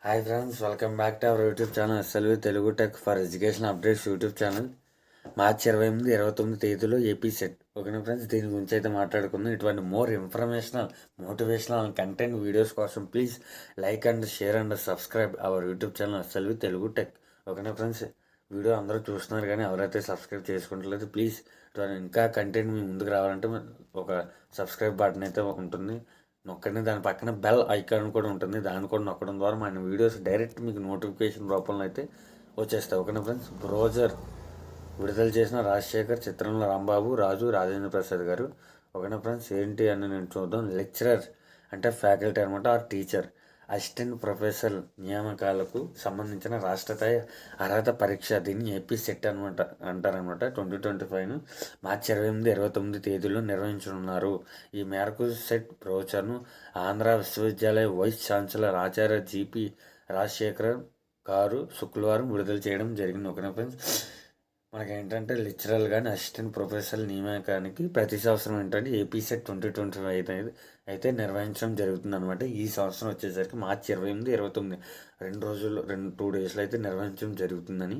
Hi friends, welcome back to our YouTube channel SLV Telugu tech for education updates YouTube channel. మార్చి 28, 29 తేదీలో AP set. ఓకేనా friends, దీని గురించి అయితే మాట్లాడుకుందాం. ఇటువంటి more informational, motivational content videos కోసం please like and share and subscribe our YouTube channel SLV Telugu tech. ఓకేనా friends, video అందరూ చూస్తున్నారు కానీ ఎవరైతే సబ్స్క్రైబ్ చేసుకుంటలేదు ప్లీజ్ ఇంకా కంటెంట్ మీ ముందుకు రావాలంటే ఒక సబ్స్క్రైబ్ బటన్ అయితే ఉంటుంది, నొక్కండి. దాని పక్కన బెల్ ఐకాన్ కూడా ఉంటుంది, దాన్ని కూడా నొక్కడం ద్వారా మన వీడియోస్ డైరెక్ట్ మీకు నోటిఫికేషన్ రూపంలో అయితే వచ్చేస్తాయి. ఓకేనా ఫ్రెండ్స్, బ్రోజర్ విడుదల చేసిన రాజశేఖర్ చిత్రంలో రాంబాబు, రాజు, రాజేంద్ర ప్రసాద్ గారు. ఓకేనా ఫ్రెండ్స్, ఏంటి అని నేను చూద్దాం. లెక్చరర్ అంటే ఫ్యాకల్టీ అనమాట, ఆర్ టీచర్. అసిస్టెంట్ ప్రొఫెసర్ నియామకాలకు సంబంధించిన రాష్ట్ర స్థాయి అర్హత పరీక్ష, దీన్ని ఏపీ సెట్ అనమాట అంటారనమాట. 2025 మార్చి 28, 29 తేదీలో నిర్వహించనున్నారు. ఈ మేరకు సెట్ బ్రోచర్ను ఆంధ్ర విశ్వవిద్యాలయ వైస్ ఛాన్సలర్ ఆచార్య జిపి రాజశేఖర్ గారు శుక్రవారం విడుదల చేయడం జరిగింది. ఓకేనా ఫ్రెండ్స్, మనకేంటంటే లెక్చరల్ కానీ అసిస్టెంట్ ప్రొఫెసర్ నియామకానికి ప్రతి సంవత్సరం ఏంటంటే ఏపీ సెట్ 2025 అయితే నిర్వహించడం జరుగుతుంది అనమాట. ఈ సంవత్సరం వచ్చేసరికి మార్చి 28, 29 2 డేస్లో అయితే నిర్వహించడం జరుగుతుందని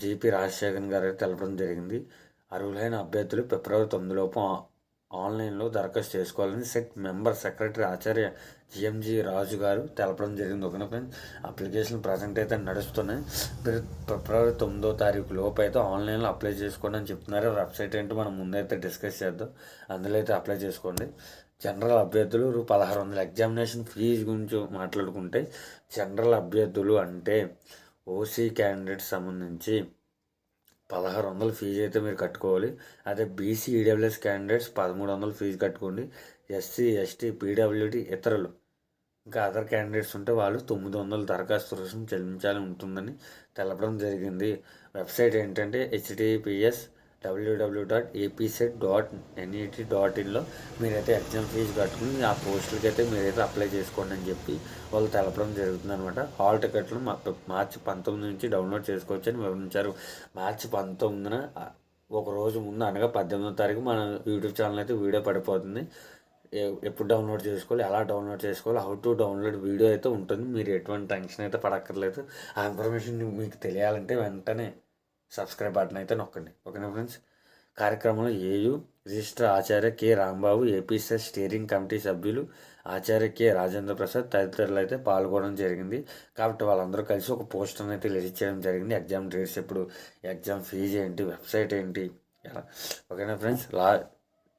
జేపీ రాజశేఖర్ గారు అయితే తెలపడం జరిగింది. అర్హులైన అభ్యర్థులు ఫిబ్రవరి 9 లోపు ఆన్లైన్లో దరఖాస్తు చేసుకోవాలని సెట్ మెంబర్ సెక్రటరీ ఆచార్య జిఎంజి రాజు గారు తెలపడం జరిగింది. ఓకేనా ఫ్రెండ్స్, అప్లికేషన్ ప్రజెంట్ అయితే నడుస్తున్నాయి. మీరు ఫిబ్రవరి 9వ తారీఖు లోపు అయితే ఆన్లైన్లో అప్లై చేసుకోండి అని చెప్తున్నారు. వెబ్సైట్ ఏంటో మనం ముందైతే డిస్కస్ చేద్దాం, అందులో అయితే అప్లై చేసుకోండి. జనరల్ అభ్యర్థులు 1600 ఎగ్జామినేషన్ ఫీజు గురించి మాట్లాడుకుంటే, జనరల్ అభ్యర్థులు అంటే ఓసీ క్యాండిడేట్స్ సంబంధించి 1600 ఫీజు అయితే మీరు కట్టుకోవాలి. అదే బీసీ ఈడబ్ల్యూఎస్ క్యాండిడేట్స్ 1300 ఫీజు కట్టుకోండి. ఎస్సీ, ఎస్టీ, పీడబ్ల్యూడి ఇతరులు ఇంకా అదర్ క్యాండిడేట్స్ ఉంటే వాళ్ళు 900 దరఖాస్తు రుసుము చెల్లించాలని ఉంటుందని తెలపడం జరిగింది. వెబ్సైట్ ఏంటంటే https://apset.net.in మీరైతే ఎగ్జామ్ ఫీజు కట్టుకుని ఆ పోస్టులకి అయితే మీరైతే అప్లై చేసుకోండి అని చెప్పి వాళ్ళు తెలపడం జరుగుతుంది అనమాట. హాల్ టికెట్లు మార్చి 19 నుంచి డౌన్లోడ్ చేసుకోవచ్చు అని వివరించారు. మార్చి 19న ఒక రోజు ముందు అనగా 18వ తారీఖు మన యూట్యూబ్ ఛానల్ అయితే వీడియో పడిపోతుంది. ఎప్పుడు డౌన్లోడ్ చేసుకోవాలి, ఎలా డౌన్లోడ్ చేసుకోవాలి, హౌ టు డౌన్లోడ్ వీడియో అయితే ఉంటుంది. మీరు ఎటువంటి టెన్షన్ అయితే పడక్కర్లేదు. ఆ ఇన్ఫర్మేషన్ మీకు తెలియాలంటే వెంటనే సబ్స్క్రైబ్ బటన్ అయితే నొక్కండి. ఓకేనా ఫ్రెండ్స్, కార్యక్రమంలో ఏయు రిజిస్టర్ ఆచార్య K Rambabu, APSET steering committee సభ్యులు ఆచార్య కె రాజేంద్ర ప్రసాద్ తదితరులు అయితే పాల్గొనడం జరిగింది. కాబట్టి వాళ్ళందరూ కలిసి ఒక పోస్టర్ని అయితే రిలీజ్ చేయడం జరిగింది. ఎగ్జామ్ డేట్స్ ఎప్పుడు, ఎగ్జామ్ ఫీజు ఏంటి, వెబ్సైట్ ఏంటి, ఎలా. ఓకేనా ఫ్రెండ్స్,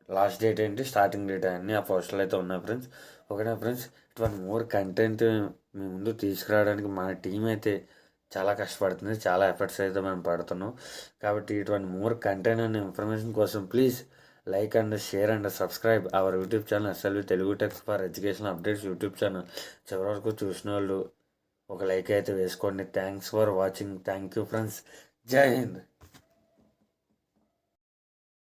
లాస్ట్ డేట్ ఏంటి, స్టార్టింగ్ డేట్ అన్నీ ఆ పోస్టర్లు అయితే ఉన్నాయి ఫ్రెండ్స్. ఓకేనా ఫ్రెండ్స్, ఇటువంటి మోర్ కంటెంట్ మీ ముందు తీసుకురావడానికి మన టీం అయితే చాలా కష్టపడుతుంది, చాలా ఎఫర్ట్స్ అయితే మేము పడుతున్నాం. కాబట్టి ఇటువంటి మోర్ కంటెంట్ అండ్ ఇన్ఫర్మేషన్ కోసం please like and share and subscribe our YouTube channel SLV Telugu tech for education updates YouTube channel. చివరి వరకు చూసిన వాళ్ళు ఒక లైక్ అయితే వేసుకోండి. Thanks for watching. Thank you friends. జై హింద్.